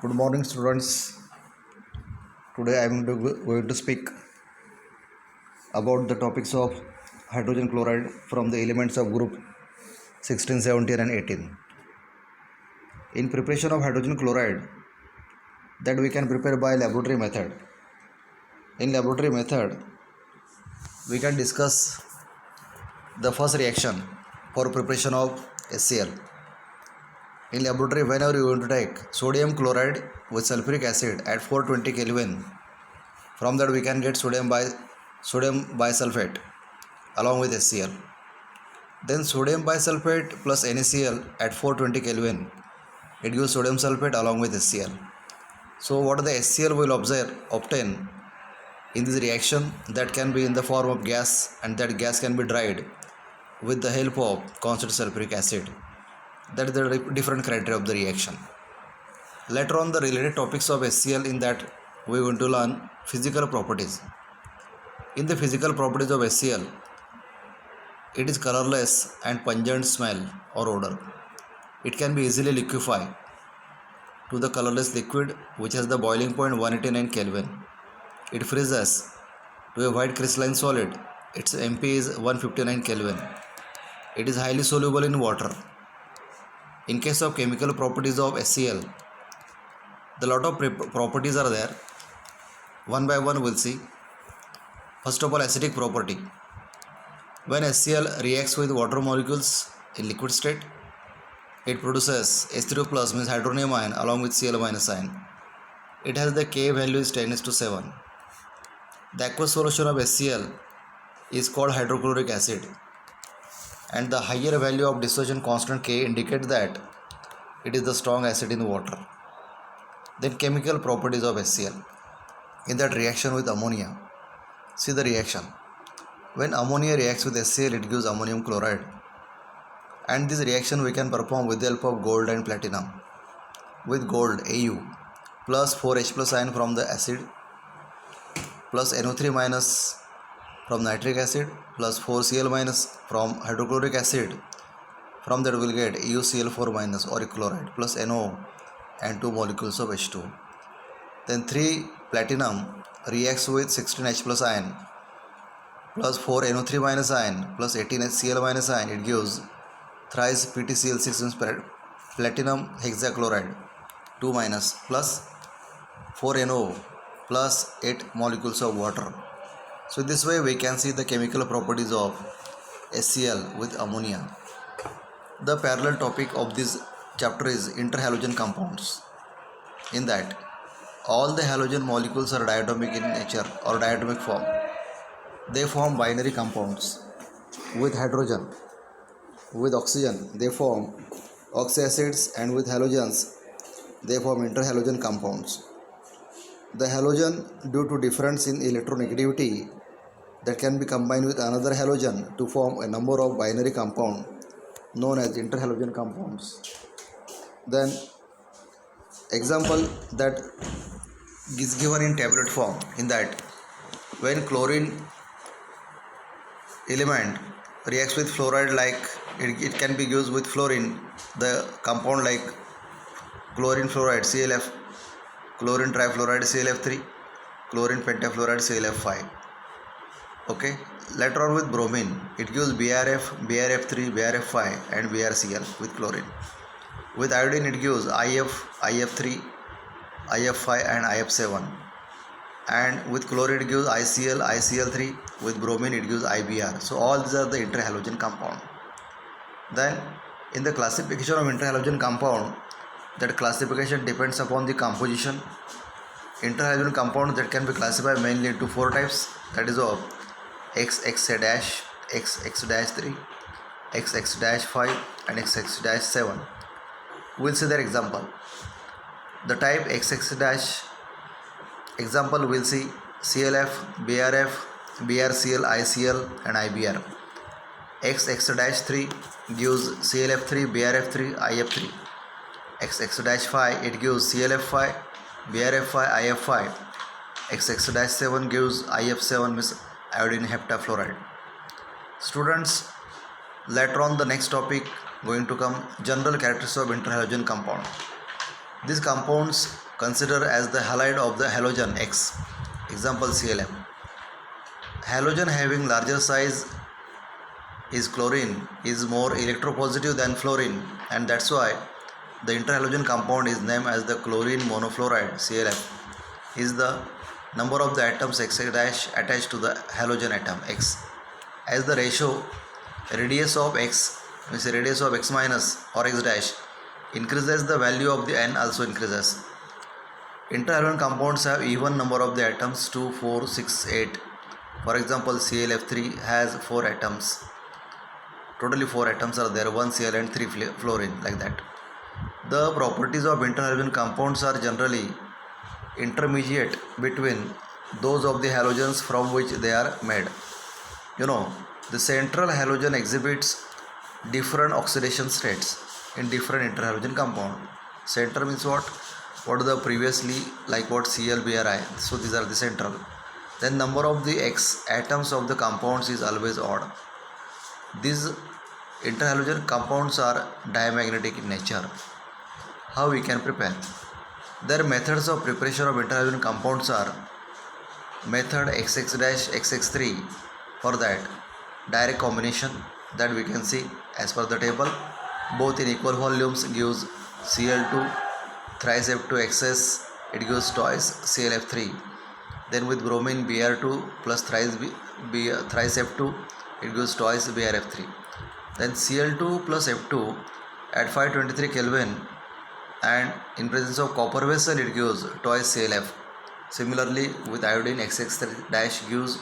Good morning, students. Today I am going to speak about the topics of hydrogen chloride from the elements of group 16, 17 and 18. In preparation of hydrogen chloride that we can prepare by laboratory method. In laboratory method, we can discuss the first reaction for preparation of HCl. In laboratory, whenever you want to take sodium chloride with sulfuric acid at 420 Kelvin, from that we can get sodium bisulfate along with HCl. Then sodium bisulfate plus NaCl at 420 Kelvin, it gives sodium sulfate along with HCl. So what the HCl will obtain in this reaction, that can be in the form of gas, and that gas can be dried with the help of constant sulfuric acid. That is the different criteria of the reaction. Later on, the related topics of HCl, in that we are going to learn physical properties. In the physical properties of HCl, it is colorless and pungent smell or odor. It can be easily liquefied to the colorless liquid which has the boiling point 189 Kelvin. It freezes to a white crystalline solid. Its MP is 159 Kelvin. It is highly soluble in water. In case of chemical properties of HCl, the lot of properties are there. One by one we'll see. First of all, acidic property. When HCl reacts with water molecules in liquid state, it produces H3O plus, means hydronium ion, along with Cl minus ion. It has the Ka value is 10:7. The aqueous solution of HCl is called hydrochloric acid, and the higher value of dissolution constant K indicates that it is the strong acid in water. Then chemical properties of HCl. In that reaction with ammonia, see the reaction. When ammonia reacts with HCl, it gives ammonium chloride, and this reaction we can perform with the help of gold and platinum. With gold, Au plus 4H plus ion from the acid plus NO3 minus from nitric acid plus 4Cl minus from hydrochloric acid. From that we will get AuCl4 minus or chloride plus NO and 2 molecules of H2. Then 3 platinum reacts with 16H plus ion plus 4 NO3 minus ion plus 18HCl minus ion. It gives thrice PtCl6, means platinum hexachloride 2 minus plus 4 NO plus 8 molecules of water. So this way we can see the chemical properties of HCl with ammonia. The parallel topic of this chapter is interhalogen compounds. In that, all the halogen molecules are diatomic in nature or diatomic form. They form binary compounds. With hydrogen, with oxygen, they form oxyacids, and with halogens, they form interhalogen compounds. The halogen, due to difference in electronegativity, that can be combined with another halogen to form a number of binary compounds known as interhalogen compounds. Then example that is given in tablet form. In that, when chlorine element reacts with fluoride, like it can be used with fluorine, the compound like chlorine fluoride ClF, chlorine trifluoride ClF3, chlorine pentafluoride ClF5. Okay, later on with bromine, it gives BRF, BRF3, BRF5 and BRCl with chlorine. With iodine, it gives IF, IF3, IF5 and IF7. And with chlorine, it gives ICl, ICl3. With bromine, it gives IBr. So all these are the interhalogen compound. Then in the classification of interhalogen compound, that classification depends upon the composition. Interhalogen compound that can be classified mainly into 4 types, that is of XX-, XX-3, XX-5 and XX-7. We'll see their example. The type XX- example we'll see ClF, BRF, BRCl, ICl and IBr. XX-3 gives ClF3, BRF3, IF3. XX-5 it gives ClF5, BRF5, IF5. XX-7 gives IF7, means iodine heptafluoride. Students, later on the next topic going to come general characteristics of interhalogen compound. These compounds considered as the halide of the halogen X. Example ClF. Halogen having larger size is chlorine is more electropositive than fluorine, and that's why the interhalogen compound is named as the chlorine monofluoride ClF. Is the number of the atoms X dash attached to the halogen atom X. As the ratio radius of X means radius of X minus or X dash increases, the value of the N also increases. Interhalogen compounds have even number of the atoms 2, 4, 6, 8. For example, ClF3 has 4 atoms. Totally 4 atoms are there, 1 Cl and 3 fluorine, like that. The properties of interhalogen compounds are generally intermediate between those of the halogens from which they are made. The central halogen exhibits different oxidation states in different interhalogen compound. Center means what? What the previously, like what Cl, Bri. So these are the central. Then number of the X atoms of the compounds is always odd. These interhalogen compounds are diamagnetic in nature. How we can prepare? Their methods of preparation of interhalogen compounds are method XX-XX3. For that, direct combination that we can see as per the table, both in equal volumes gives Cl2 thrice F2 excess, it gives twice ClF3. Then with bromine Br2 plus thrice F2, it gives twice BrF3. Then Cl2 plus F2 at 523 Kelvin, and in presence of copper vessel it gives twice ClF. Similarly with iodine XX3 dash gives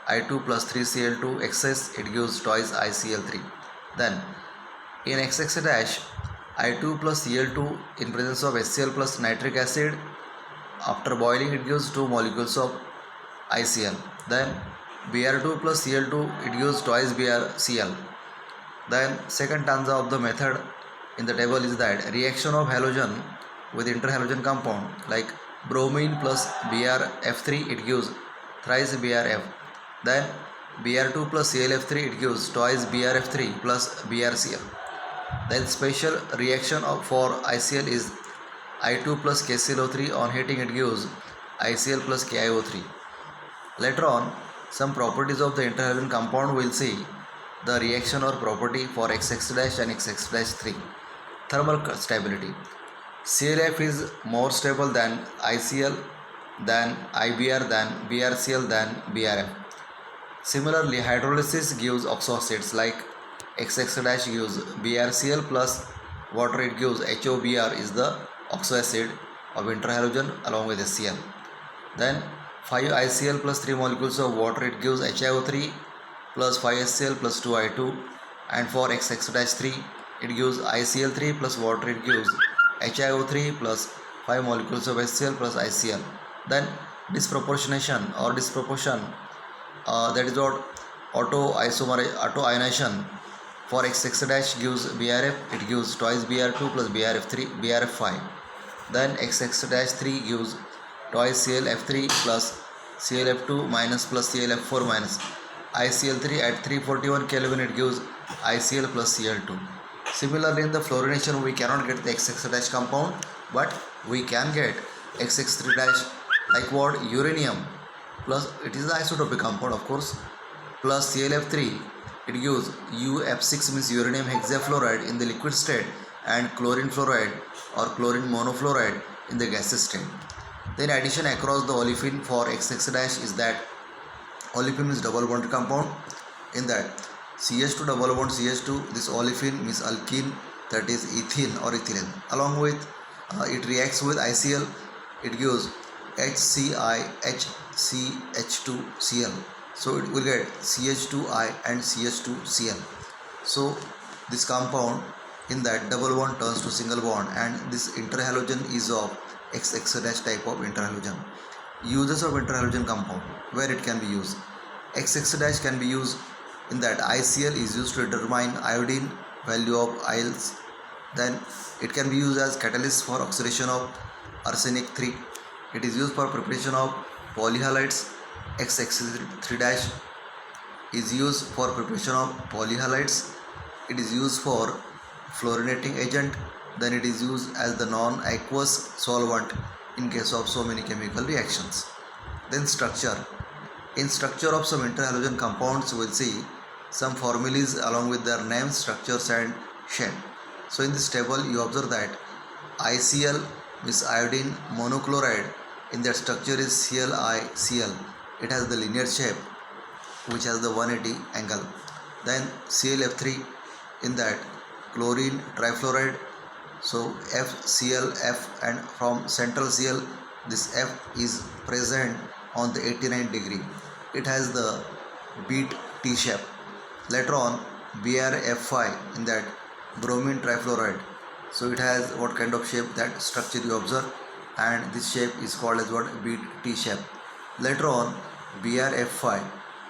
I2 plus 3Cl2 excess, it gives twice ICl3. Then in XX dash I2 plus Cl2 in presence of HCl plus nitric acid, after boiling it gives 2 molecules of ICl. Then Br2 plus Cl2 it gives twice BrCl. Then second stanza of the method in the table is that reaction of halogen with interhalogen compound like bromine plus BrF3 it gives thrice BrF. Then Br2 plus ClF3 it gives twice BrF3 plus BrCl. Then special reaction for ICl is I2 plus KClO3 on heating it gives ICl plus KiO3. Later on, some properties of the interhalogen compound will see the reaction or property for XX- and XX-3. Thermal stability. ClF is more stable than ICl, than IBr, than BrCl, than BrF. Similarly, hydrolysis gives oxo acids like XX- gives BrCl plus water, it gives HOBr is the oxo acid of interhalogen along with HCl. Then 5 ICl plus 3 molecules of water it gives HiO3 plus 5 HCl plus 2 I2, and for XX-3 it gives ICl3 plus water it gives HiO3 plus 5 molecules of HCl plus ICl. Then disproportionation or disproportion, that is what auto-ionization for XX- gives BrF, it gives twice BR2 plus BrF5. Then XX-3 gives twice ClF3 plus ClF2 minus plus ClF4 minus ICl3 at 341 Kelvin it gives ICl plus Cl2. Similarly, in the fluorination we cannot get the XX- compound, but we can get XX3- like what? Uranium plus, it is the isotopic compound of course, plus ClF3 it gives UF6 means uranium hexafluoride in the liquid state, and chlorine fluoride or chlorine monofluoride in the gaseous state. Then addition across the olefin for XX- is that olefin is double bonded compound. In that CH2 double bond CH2, this olefin means alkene, that is ethene or ethylene. Along with it reacts with ICl, it gives HCI HCH2Cl. So it will get CH2I and CH2Cl. So this compound in that double bond turns to single bond, and this interhalogen is of XX- type of interhalogen. Uses of interhalogen compound, where it can be used. XX- can be used in that ICl is used to determine iodine value of ions. Then it can be used as catalyst for oxidation of arsenic 3. It is used for preparation of polyhalides. XX3- is used for preparation of polyhalides. It is used for fluorinating agent. Then it is used as the non-aqueous solvent in case of so many chemical reactions. Then structure. In structure of some interhalogen compounds, we will see some formulas along with their names, structures and shape. So in this table you observe that ICl means iodine monochloride, in that structure is ClICl. It has the linear shape which has the 180 angle. Then ClF3, in that chlorine trifluoride, so FClF, and from central Cl this F is present on the 89 degree. It has the beat T shape. Later on BrF5, in that bromine trifluoride, so it has what kind of shape, that structure you observe, and this shape is called as what, beat T shape. Later on BrF5,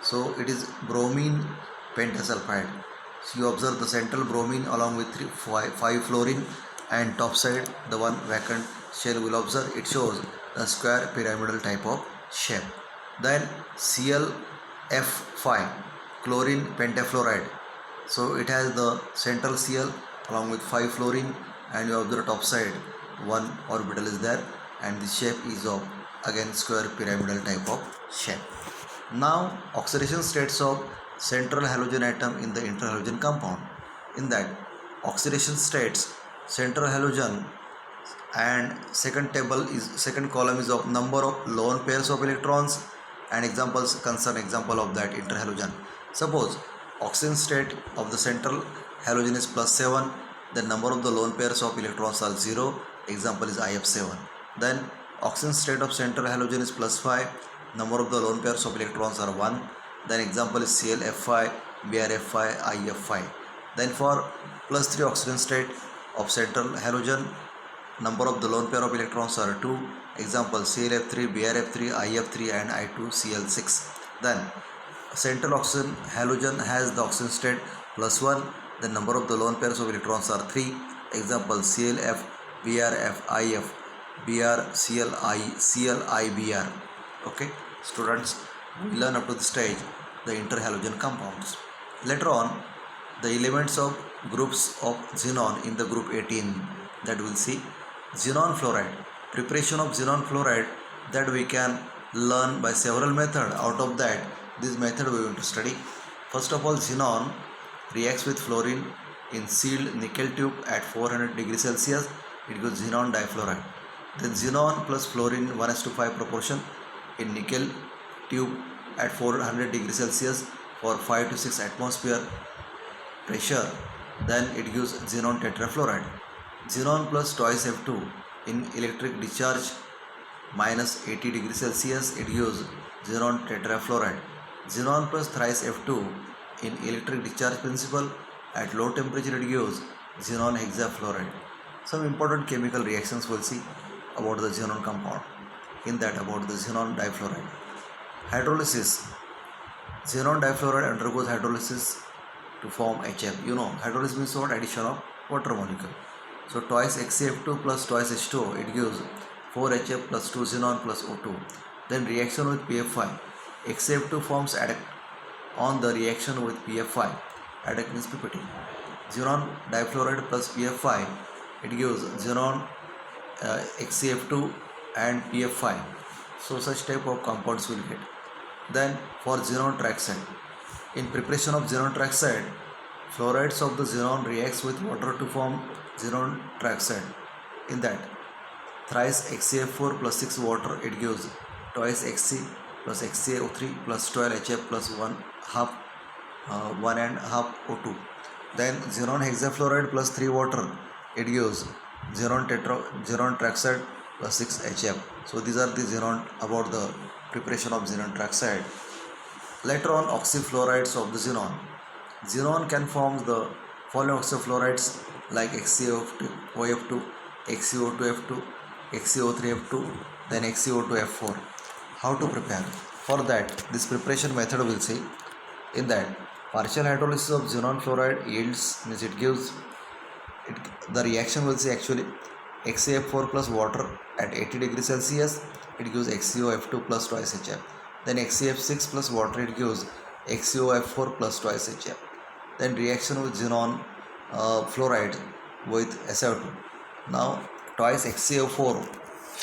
so it is bromine pentasulfide. So you observe the central bromine along with 5 fluorine, and top side the one vacant shell will observe, it shows the square pyramidal type of shape. Then ClF5, chlorine pentafluoride, so it has the central Cl along with 5 fluorine, and you observe top side one orbital is there, and the shape is of again square pyramidal type of shape. Now oxidation states of central halogen atom in the interhalogen compound. In that oxidation states central halogen, and second column is of number of lone pairs of electrons, and examples concern example of that interhalogen. Suppose oxidation state of the central halogen is +7, the number of the lone pairs of electrons are 0, example is IF7. Then oxidation state of central halogen is +5, number of the lone pairs of electrons are 1, then example is ClF5, BrF5, IF5. Then for +3 oxidation state of central halogen, number of the lone pair of electrons are 2, example ClF3, BrF3, IF3 and I2Cl6. Then central oxygen halogen has the oxygen state +1, the number of the lone pairs of electrons are 3, example ClF, BrF, IF, Br, ClI, Br. Okay, students, we learn up to the stage the interhalogen compounds. Later on, the elements of groups of xenon in the group 18, that we will see. Xenon fluoride, preparation of xenon fluoride, that we can learn by several methods. Out of that, this method we want to study. First of all, xenon reacts with fluorine in sealed nickel tube at 400 degrees Celsius, it gives xenon difluoride. Then xenon plus fluorine 1:5 proportion in nickel tube at 400 degrees Celsius for 5 to 6 atmosphere pressure, then it gives xenon tetrafluoride. Xenon plus twice F2 in electric discharge minus 80 degrees Celsius, it gives xenon tetrafluoride. Xenon plus thrice F2 in electric discharge principle at low temperature, it gives xenon hexafluoride. Some important chemical reactions we'll see about the xenon compound. In that, about the xenon difluoride. Hydrolysis. Xenon difluoride undergoes hydrolysis to form HF. You know, hydrolysis means what? Addition of water molecule. So twice HCF2 plus twice H2O, it gives 4HF plus 2 xenon plus O2. Then reaction with PF5. HCF2 forms adduct on the reaction with PF5. Adduct means PPT. Xenon difluoride plus PF5, it gives xenon HCF2 and PF5. So such type of compounds will get. Then for xenon trioxide, in preparation of xenon trioxide, fluorides of the xenon reacts with water to form xenon trioxide. In that, thrice HCF4 plus 6 water, it gives twice Hc plus HCO3 plus 12 HF plus 1 and half O2. Then xenon hexafluoride plus 3 water, it gives xenon trioxide plus 6 HF. So these are the xenon, about the preparation of xenon trioxide. Later on, oxyfluorides of the xenon. Xenon can form the following oxyfluorides like XCOF2, XCO2F2, XCO3F2, then XCO2F4. How to prepare? For that, this preparation method we'll see. In that, partial hydrolysis of xenon fluoride yields, means it gives, the reaction will see actually XCF4 plus water at 80 degrees Celsius, it gives XCOF2 plus twice HF. Then XCF6 plus water, it gives XCOF4 plus twice HF. Then reaction with xenon fluoride with SiO2. Now twice XCO4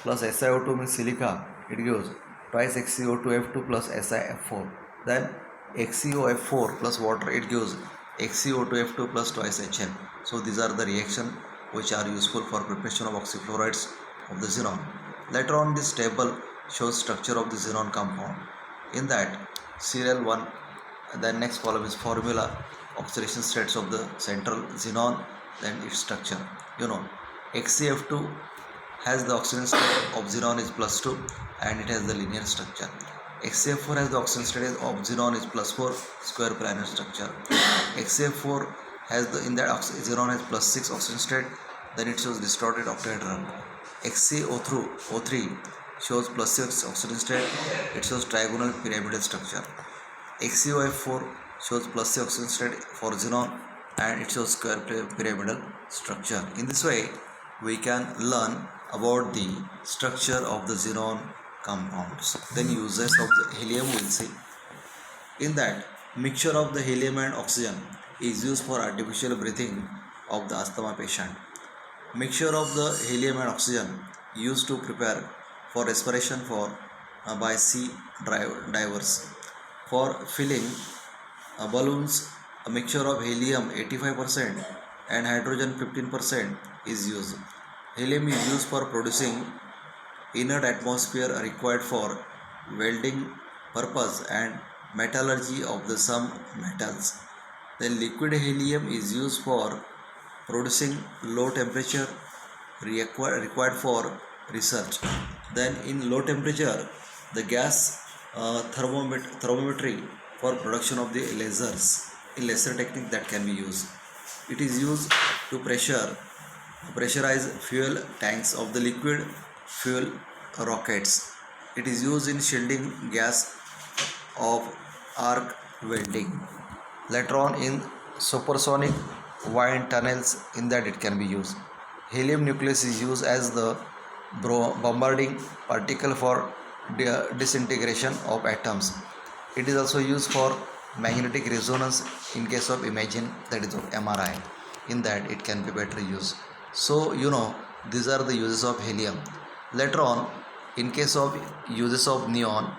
plus SiO2 means silica, it gives twice XCO2F2 plus SiF4. Then XCOF4 plus water, it gives XCO2F2 plus twice HN. So these are the reactions which are useful for preparation of oxyfluorides of the xenon. Later on, this table shows structure of the xenon compound. In that, serial 1, then next column is formula, oxidation states of the central xenon, then its structure. XCF2 has the oxidation state of xenon is plus 2 and it has the linear structure. XCF4 has the oxidation state of xenon is plus 4 square planar structure. XCF4 has in that xenon has plus 6 oxidation state, then it shows distorted octahedral. XCO3 shows plus 6 oxidation state, it shows trigonal pyramidal structure. XCOF4 shows plus 6 oxidation state for xenon and it shows square pyramidal structure. In this way, we can learn about the structure of the xenon compounds. Then uses of the helium we'll see. In that, mixture of the helium and oxygen is used for artificial breathing of the asthma patient. Mixture of the helium and oxygen used to prepare for respiration by sea divers. For filling balloons, a mixture of helium 85% and hydrogen 15% is used. Helium is used for producing inert atmosphere required for welding purpose and metallurgy of the some metals. Then liquid helium is used for producing low temperature required for research. Then in low temperature, the gas thermometry for production of the lasers, in laser technique that can be used. It is used to pressurize fuel tanks of the liquid fuel rockets. It is used in shielding gas of arc welding. Later on in supersonic wind tunnels, in that it can be used. Helium nucleus is used as the bombarding particle for disintegration of atoms. It is also used for magnetic resonance in case of imaging, that is of MRI. In that it can be better used. So these are the uses of helium. Later on, in case of uses of neon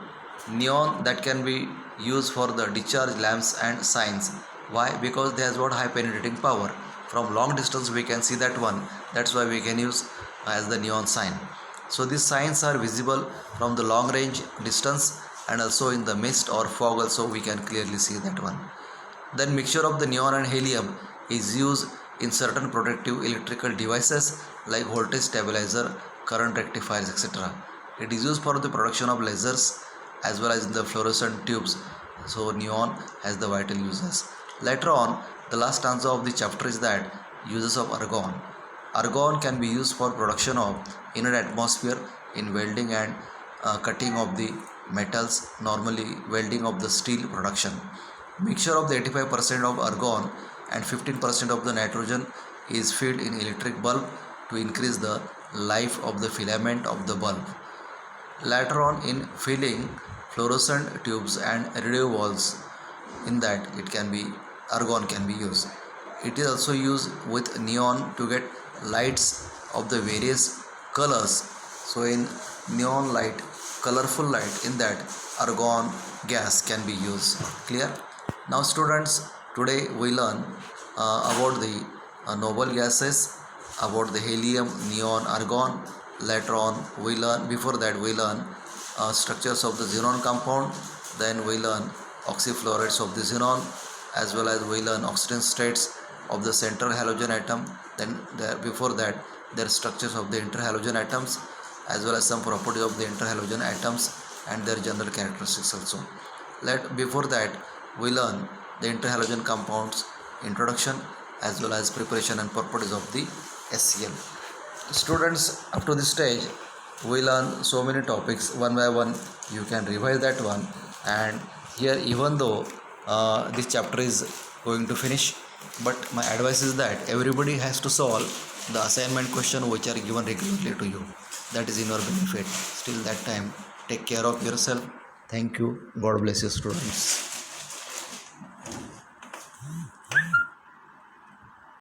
that can be used for the discharge lamps and signs. Why? Because they has got high penetrating power. From long distance we can see that one. That's why we can use as the neon sign. So these signs are visible from the long range distance and also in the mist or fog also we can clearly see that one. Then mixture of the neon and helium is used in certain protective electrical devices like voltage stabilizer, current rectifiers, etc. It is used for the production of lasers as well as in the fluorescent tubes. So neon has the vital uses. Later on, the last stanza of the chapter is that uses of argon. Argon can be used for production of inert atmosphere in welding and cutting of the metals, normally welding of the steel production. Mixture of the 85% of argon and 15% of the nitrogen is filled in electric bulb to increase the life of the filament of the bulb. Later on, in filling fluorescent tubes and radio walls, in that argon can be used. It is also used with neon to get lights of the various colors. So in neon light, colorful light, in that argon gas can be used. Clear? Now students, today we learn about the noble gases, about the helium, neon, argon. Later on before that we learn structures of the xenon compound. Then we learn oxyfluorides of the xenon, as well as we learn oxidation states of the central halogen atom. Then before that there are structures of the interhalogen atoms, as well as some properties of the interhalogen atoms and their general characteristics also. Before that we learn the interhalogen compounds introduction, as well as preparation and properties of the HCl. Students, up to this stage we learn so many topics. One by one you can revise that one. And here, even though this chapter is going to finish, but my advice is that everybody has to solve the assignment question which are given regularly to you. That is in your benefit. Till that time, take care of yourself. Thank you. God bless you, students.